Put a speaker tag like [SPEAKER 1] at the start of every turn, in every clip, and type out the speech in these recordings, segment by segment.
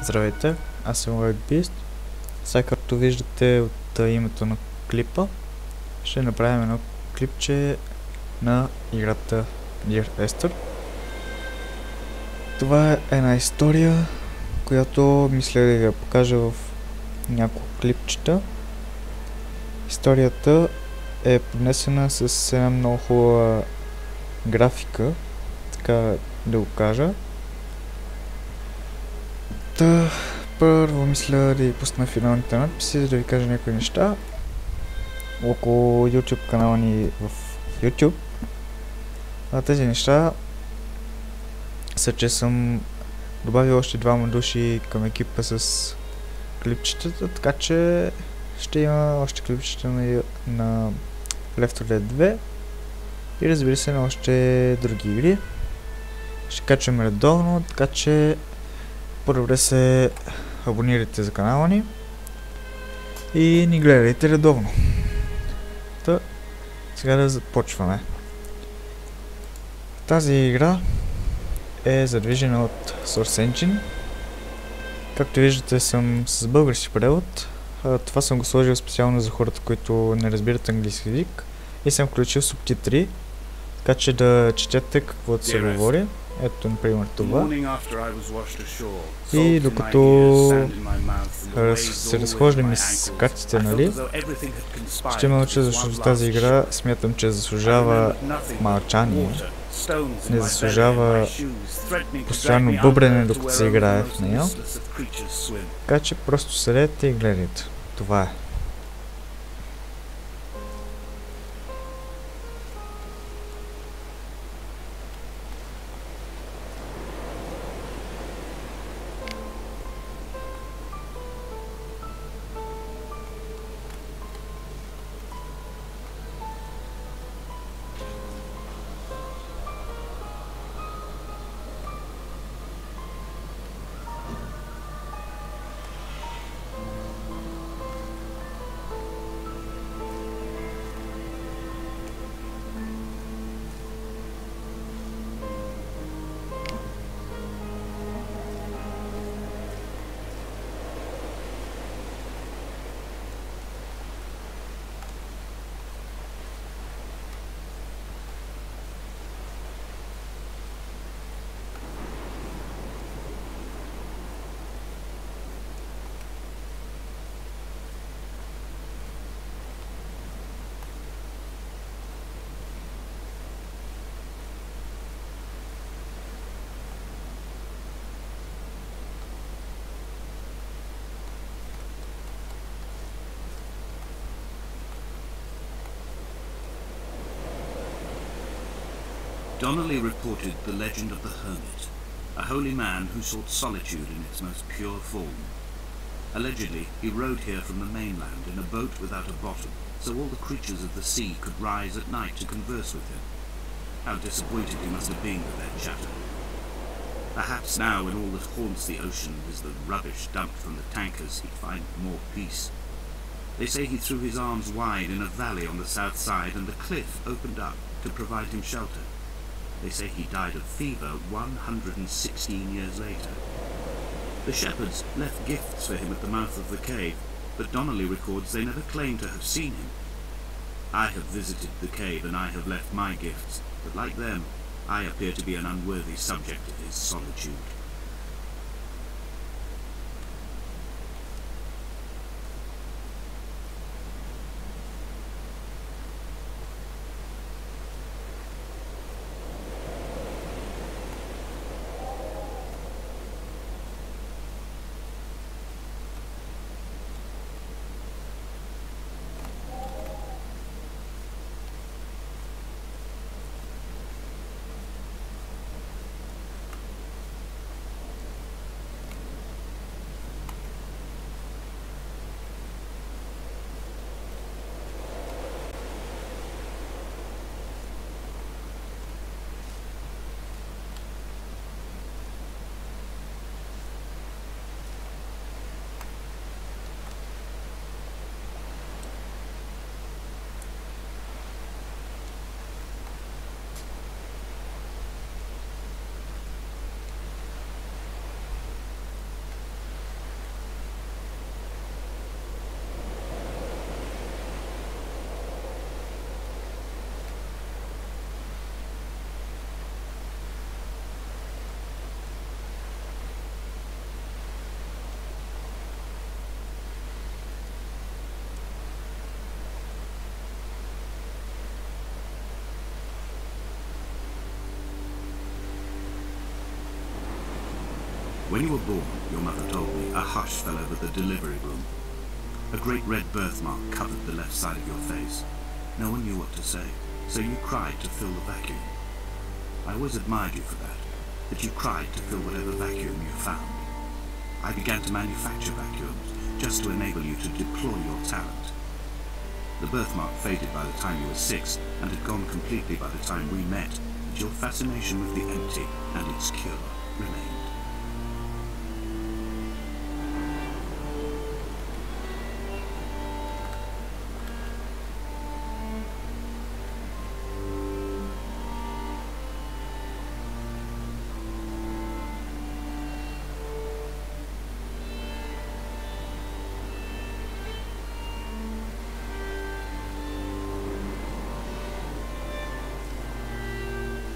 [SPEAKER 1] Здравейте, аз съм Beast. Сега както виждате от името на клипа, ще направим едно клипче на играта Dear Esther. Това е една история, която мисля да я покажа в няколко клипчета. Историята е поднесена с една много хубава графика, така да го кажа. Първо мисля да ви пусна финалните надписи, за да ви кажа някои неща около YouTube канала ни в YouTube. Тези неща са, че съм добавил още двама души към екипа с клипчетата, така че ще има още клипчета на Left 4 Dead 2 и разбира се на още други игри. Ще качваме редовно, така че първо да се абонирайте за канала ни и ни гледайте редовно. Сега да започваме. Тази игра е задвижена от Source Engine. Както виждате, съм с български превод. Това съм го сложил специално за хората, които не разбират английски език. И съм включил субтитри, така че да четете каквото се говори. Ето, например, това. И докато се разхождаме с картите, нали, ще мълча, защото тази игра смятам, че заслужава мълчание. Не заслужава постоянно бъбрене, докато се играе в нея. Така че просто седете и гледайте. Това е.
[SPEAKER 2] Donnelly reported the legend of the hermit, a holy man who sought solitude in its most pure form. Allegedly, he rode here from the mainland in a boat without a bottom, so all the creatures of the sea could rise at night to converse with him. How disappointed he must have been with their chatter. Perhaps now, when all that haunts the ocean is the rubbish dumped from the tankers, he'd find more peace. They say he threw his arms wide in a valley on the south side, and the cliff opened up to provide him shelter. They say he died of fever 116 years later. The shepherds left gifts for him at the mouth of the cave, but Donnelly records they never claimed to have seen him. I have visited the cave and I have left my gifts, but like them, I appear to be an unworthy subject of his solitude. When you were born, your mother told me, a hush fell over the delivery room. A great red birthmark covered the left side of your face. No one knew what to say, so you cried to fill the vacuum. I always admired you for that you cried to fill whatever vacuum you found. I began to manufacture vacuums, just to enable you to deploy your talent. The birthmark faded by the time you were 6, and had gone completely by the time we met, but your fascination with the empty and its cure remained.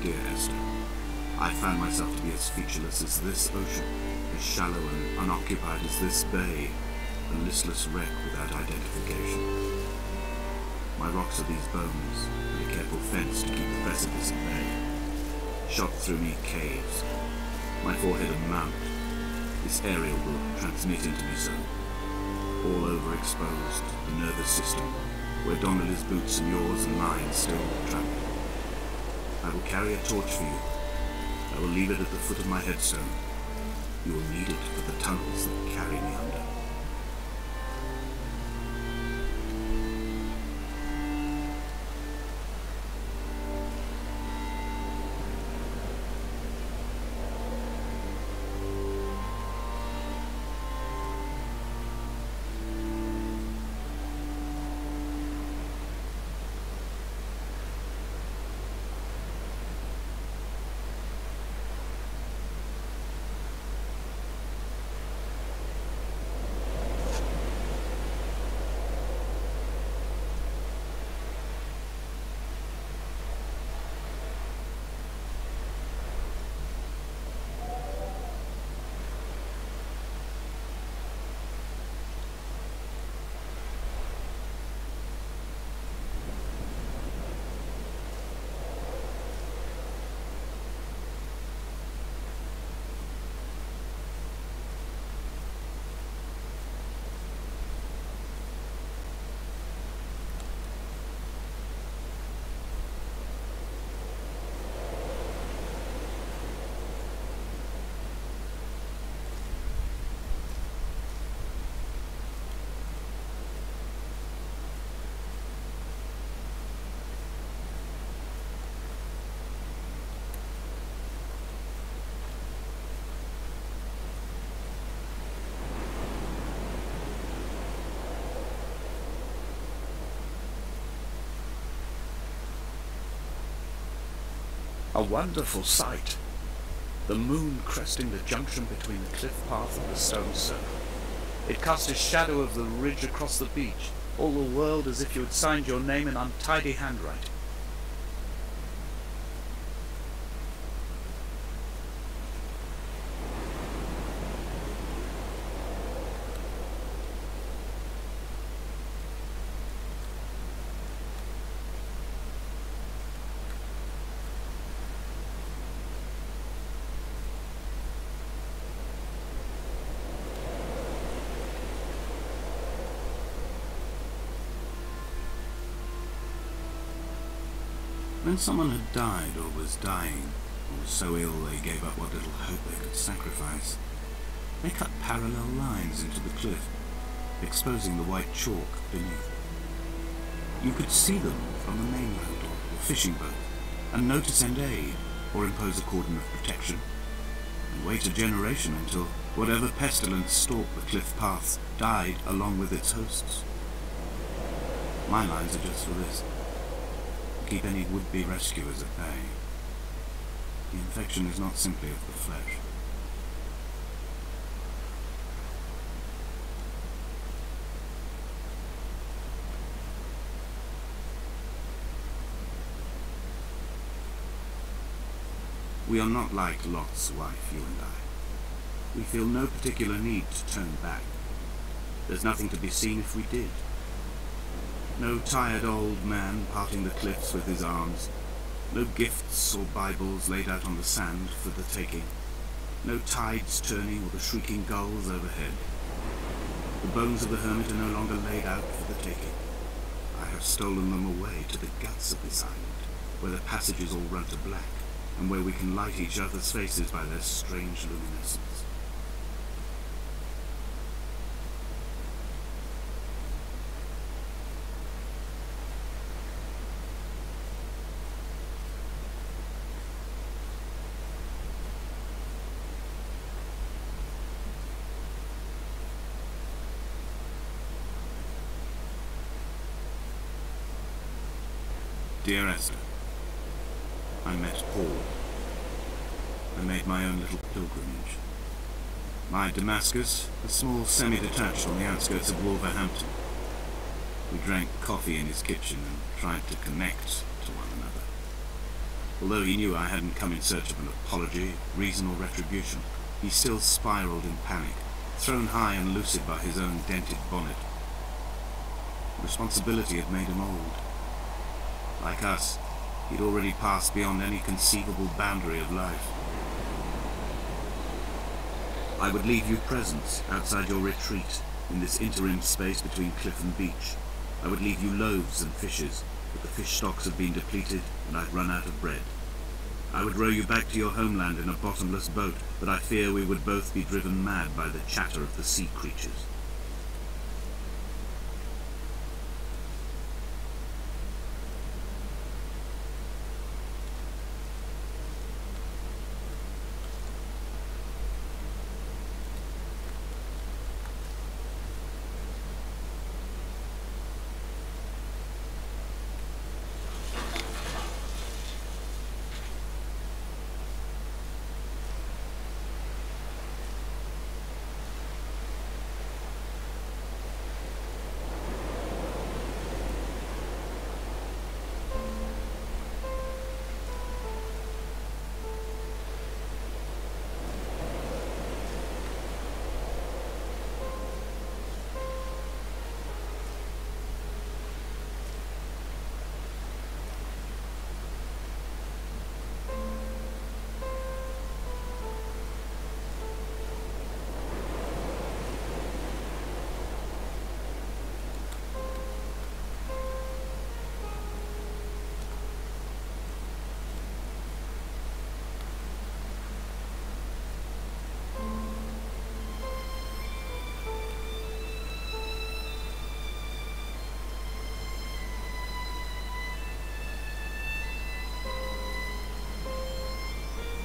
[SPEAKER 2] Dear Esther, I found myself to be as featureless as this ocean, as shallow and unoccupied as this bay, a listless wreck without identification. My rocks are these bones, and a careful fence to keep the precipice at bay. Shot through me caves, my forehead a mount. This aerial will transmit into me so. All overexposed, the nervous system, where Donnelly's boots and yours and mine still travel. I will carry a torch for you. I will leave it at the foot of my headstone. You will need it for the tunnels that carry me under. A wonderful sight. The moon cresting the junction between the cliff path and the stone circle. It cast a shadow of the ridge across the beach, all the world as if you had signed your name in untidy handwriting. When someone had died or was dying, or was so ill they gave up what little hope they could sacrifice, they cut parallel lines into the cliff, exposing the white chalk beneath. You could see them from the mainland or fishing boat, and know to send aid or impose a cordon of protection, and wait a generation until whatever pestilence stalked the cliff paths died along with its hosts. My lines are just for this. Keep any would-be rescuers at bay. The infection is not simply of the flesh. We are not like Lot's wife, you and I. We feel no particular need to turn back. There's nothing to be seen if we did. No tired old man parting the cliffs with his arms. No gifts or Bibles laid out on the sand for the taking. No tides turning or the shrieking gulls overhead. The bones of the hermit are no longer laid out for the taking. I have stolen them away to the guts of this island, where the passages all run to black, and where we can light each other's faces by their strange luminescence. Dear Esther, I met Paul. I made my own little pilgrimage. My Damascus, a small semi-detached on the outskirts of Wolverhampton. We drank coffee in his kitchen and tried to connect to one another. Although he knew I hadn't come in search of an apology, reason or retribution, he still spiraled in panic, thrown high and lucid by his own dented bonnet. Responsibility had made him old. Like us, he'd already passed beyond any conceivable boundary of life. I would leave you presents outside your retreat, in this interim space between cliff and beach. I would leave you loaves and fishes, but the fish stocks had been depleted and I'd run out of bread. I would row you back to your homeland in a bottomless boat, but I fear we would both be driven mad by the chatter of the sea creatures.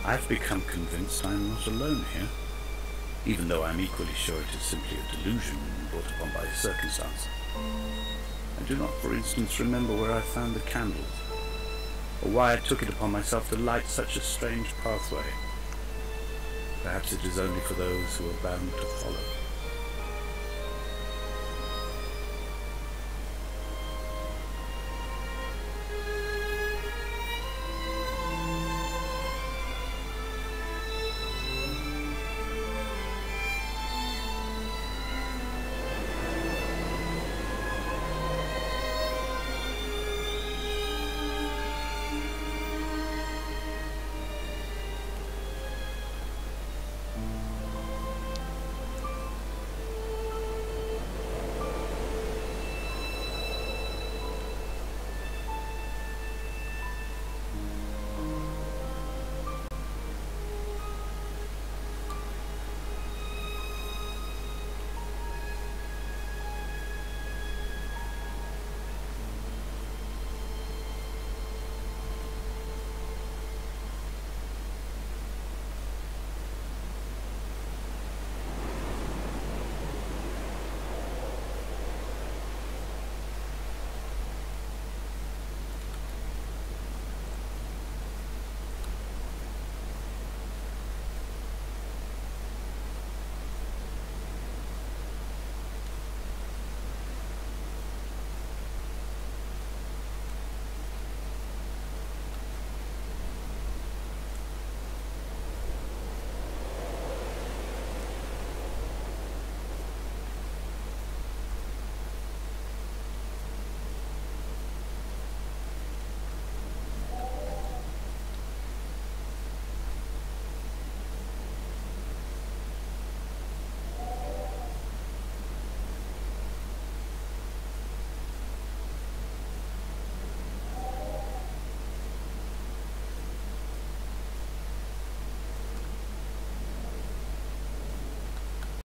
[SPEAKER 2] I've become convinced I'm not alone here, even though I'm equally sure it is simply a delusion brought upon by circumstance. I do not, for instance, remember where I found the candles, or why I took it upon myself to light such a strange pathway. Perhaps it is only for those who are bound to follow.